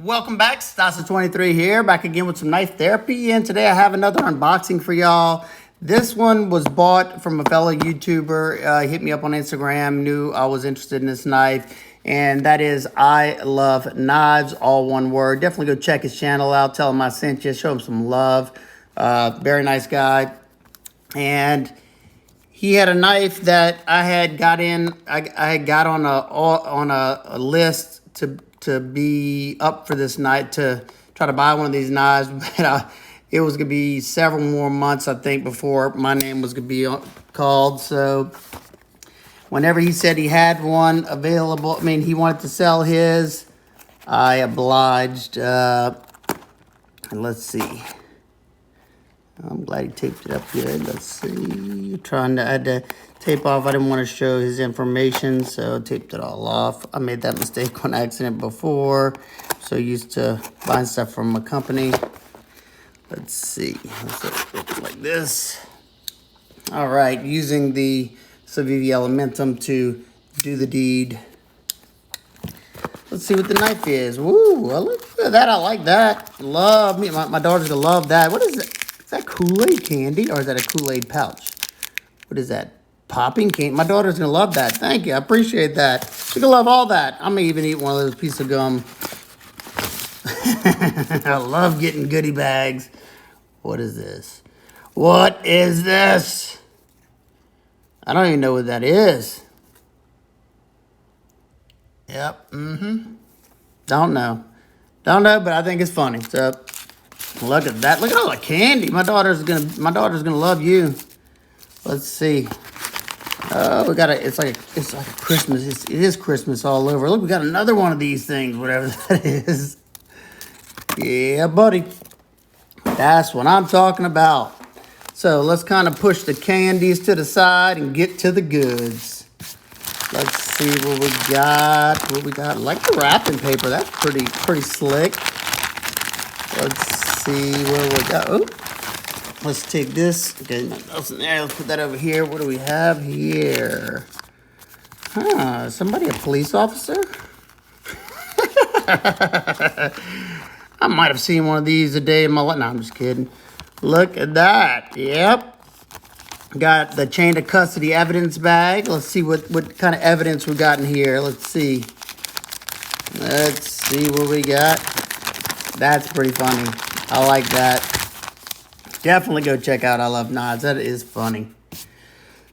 Welcome back, Stassa23 here, back again with some knife therapy, and today I have another unboxing for y'all. This one was bought from a fellow YouTuber. He hit me up on Instagram, knew I was interested in this knife, and that is I Love Knives, all one word. Definitely go check his channel out, tell him I sent you, show him some love. Very nice guy. And he had a knife that I had got in. I had got on a list to be up for this night to try to buy one of these knives, but it was gonna be several more months, I think, before my name was gonna be called. So whenever he said he had one available, I mean, he wanted to sell his, I obliged. And let's see. I'm glad he taped it up good. Let's see. I had to tape off. I didn't want to show his information, so I taped it all off. I made that mistake on accident before. So used to buying stuff from a company. Let's see. Let's look like this. All right, using the Civivi Elementum to do the deed. Let's see what the knife is. Woo, well, look at that. I like that. Love me. My daughter's gonna love that. What is it? Is that Kool-Aid candy or is that a Kool-Aid pouch? What is that? Popping candy? My daughter's gonna love that. Thank you. I appreciate that. She's gonna love all that. I'm gonna even eat one of those pieces of gum. I love getting goodie bags. What is this? What is this? I don't even know what that is. Yep. Don't know. Don't know, but I think it's funny. So look at that. Look at all the candy. My daughter's gonna love you. Let's see. Oh, we got it's like a Christmas. It is Christmas all over. Look, we got another one of these things, whatever that is. Yeah, buddy. That's what I'm talking about. So let's kind of push the candies to the side and get to the goods. Let's see what we got. I like the wrapping paper. That's pretty slick. Let's see what we got. Oh, let's take this. Okay, nothing else in there. Let's put that over here. What do we have here? Huh, somebody a police officer? I might have seen one of these a day in my life. No, I'm just kidding. Look at that. Yep. Got the chain of custody evidence bag. Let's see what kind of evidence we got in here. Let's see. Let's see what we got. That's pretty funny. I like that. Definitely go check out I Love Knives. That is funny.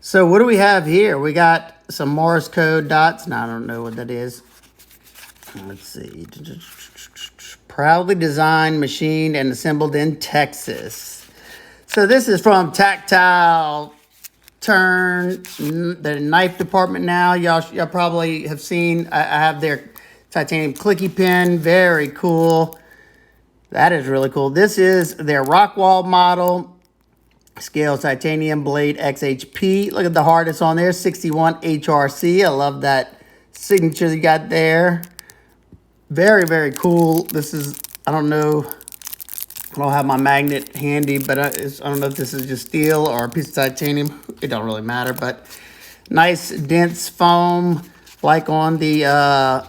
So what do we have here? We got some Morse code dots. No, I don't know what that is. Let's see. Proudly designed, machined, and assembled in Texas. So this is from Tactile Turn, the knife department now. Y'all probably have seen, I have their titanium clicky pin. Very cool. That is really cool. This is their Rockwall model. Scale titanium blade XHP. Look at the hardness on there, 61 HRC. I love that signature you got there. Very, very cool. This is, I don't know, I don't have my magnet handy, but I don't know if this is just steel or a piece of titanium. It don't really matter, but nice dense foam, like on the,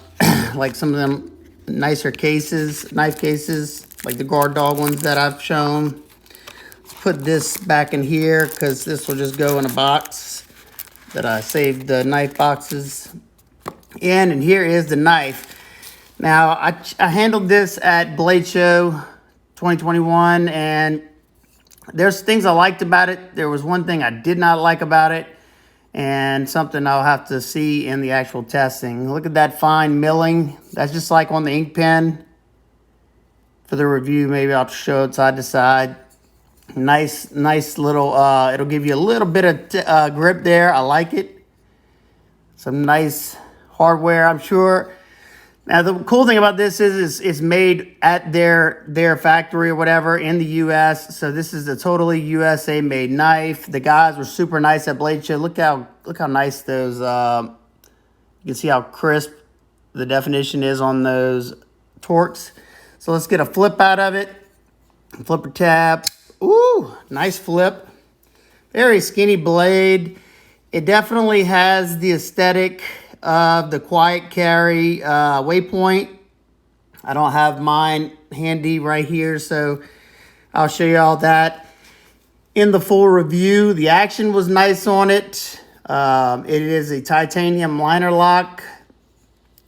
like some of them nicer cases, knife cases, like the guard dog ones that I've shown. Let's put this back in here because this will just go in a box that I saved the knife boxes in. And here is the knife. Now, I handled this at Blade Show 2021, and there's things I liked about it. There was one thing I did not like about it, and something I'll have to see in the actual testing. Look at that fine milling. That's just like on the ink pen. For the review, maybe I'll show it side to side. Nice little, it'll give you a little bit of grip there. I like it. Some nice hardware, I'm sure. Now, the cool thing about this is it's made at their factory or whatever in the U.S. So this is a totally USA-made knife. The guys were super nice at Blade Show. Look how nice those, you can see how crisp the definition is on those torques. So let's get a flip out of it. Flipper tab. Ooh, nice flip. Very skinny blade. It definitely has the aesthetic of the quiet carry waypoint. I don't have mine handy right here, so I'll show you all that in the full review. The action was nice on it. It is a titanium liner lock.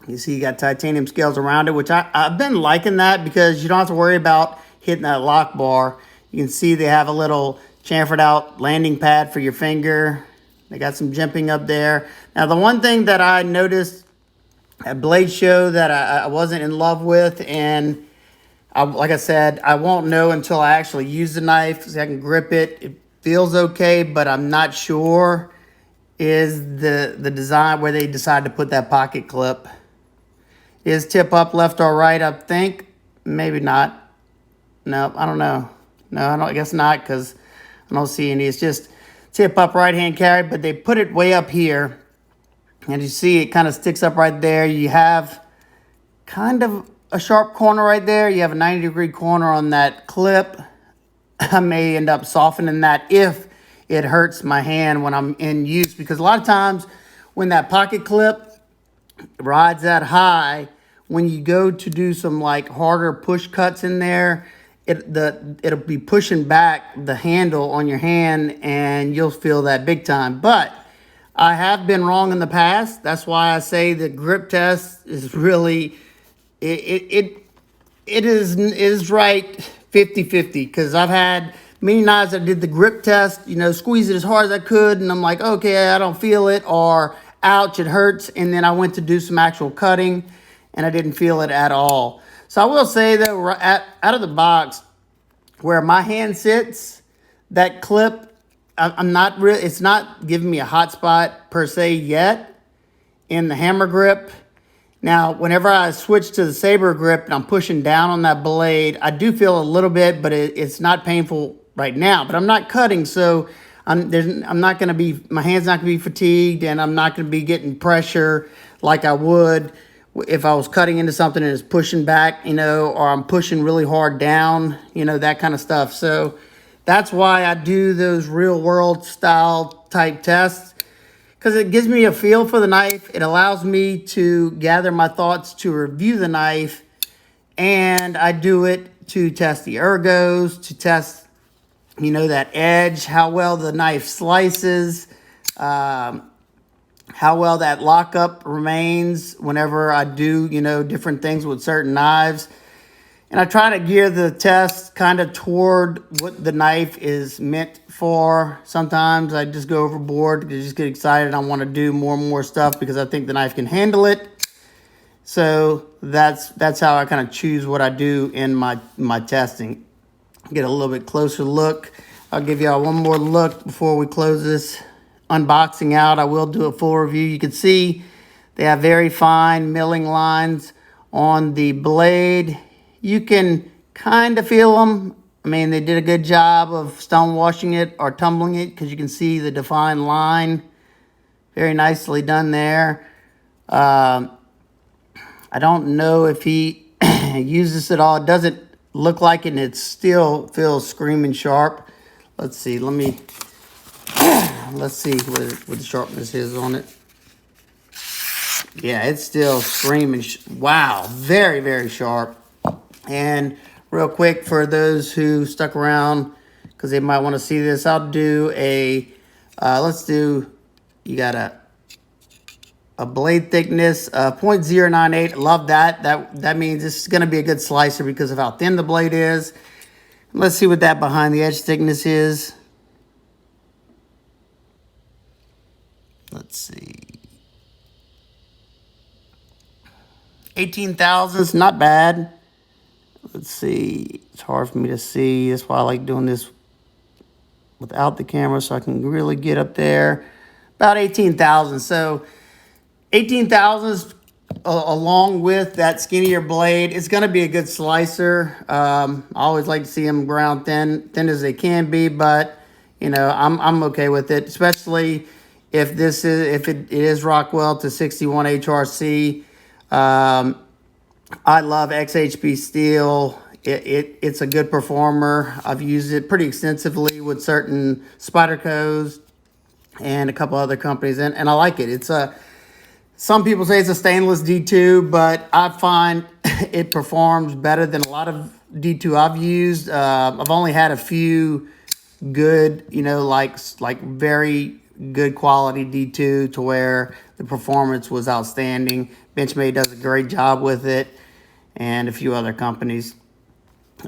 You see you got titanium scales around it, which I've been liking that because you don't have to worry about hitting that lock bar. You can see they have a little chamfered out landing pad for your finger. They got some jimping up there. Now, the one thing that I noticed at Blade Show that I wasn't in love with, and like I said, I won't know until I actually use the knife so I can grip it. It feels okay, but I'm not sure, is the design where they decide to put that pocket clip. Is tip up left or right, I think? Maybe not. No, I don't know. No, I guess not, because I don't see any. It's just tip up right hand carry, but they put it way up here. And you see it kind of sticks up right there. You have kind of a sharp corner right there. You have a 90-degree corner on that clip. I may end up softening that if it hurts my hand when I'm in use, because a lot of times when that pocket clip rides that high, when you go to do some like harder push cuts in there, it'll be pushing back the handle on your hand, and you'll feel that big time. But I have been wrong in the past. That's why I say the grip test is really, it is right 50-50, because I've had many knives that did the grip test, squeeze it as hard as I could, and I'm like, okay, I don't feel it, or ouch, it hurts, and then I went to do some actual cutting, and I didn't feel it at all. So I will say that out of the box, where my hand sits, that clip, I'm not really, it's not giving me a hot spot per se yet in the hammer grip. Now, whenever I switch to the saber grip and I'm pushing down on that blade, I do feel a little bit, but it's not painful right now. But I'm not cutting, so I'm not going to be, my hand's not going to be fatigued, and I'm not going to be getting pressure like I would if I was cutting into something and it's pushing back, or I'm pushing really hard down, that kind of stuff. So that's why I do those real world style type tests, because it gives me a feel for the knife. It allows me to gather my thoughts to review the knife, and I do it to test the ergos, to test, that edge, how well the knife slices, how well that lockup remains whenever I do, different things with certain knives. And I try to gear the test kind of toward what the knife is meant for. Sometimes I just go overboard, I just get excited. I want to do more and more stuff because I think the knife can handle it. So that's how I kind of choose what I do in my testing. Get a little bit closer look. I'll give y'all one more look before we close this unboxing out. I will do a full review. You can see they have very fine milling lines on the blade. You can kind of feel them. I mean, they did a good job of stone washing it or tumbling it, because you can see the defined line. Very nicely done there. I don't know if he uses it all. It doesn't look like it, and it still feels screaming sharp. Let's see. Let's see what the sharpness is on it. Yeah, it's still screaming. Wow, very, very sharp. And real quick, for those who stuck around, because they might want to see this, I'll do a, you got a blade thickness of 0.098. Love that. That means this is going to be a good slicer because of how thin the blade is. Let's see what that behind the edge thickness is. Let's see. 18 thousandths, not bad. Let's see. It's hard for me to see. That's why I like doing this without the camera, so I can really get up there. About 18 thousandths. So 18 thousandths along with that skinnier blade, it's going to be a good slicer. I always like to see them ground thin as they can be, but I'm okay with it, especially if it is Rockwell to 61 HRC. I love XHP steel. It's a good performer. I've used it pretty extensively with certain Spydercos and a couple other companies, and I like it. Some people say it's a stainless D2, but I find it performs better than a lot of D2 I've used. I've only had a few good, like very good quality D2 to where the performance was outstanding. Benchmade does a great job with it, and a few other companies.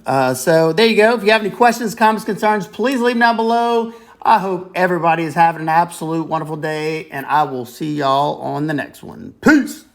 So there you go. If you have any questions, comments, concerns, please leave them down below. I hope everybody is having an absolute wonderful day, and I will see y'all on the next one. Peace.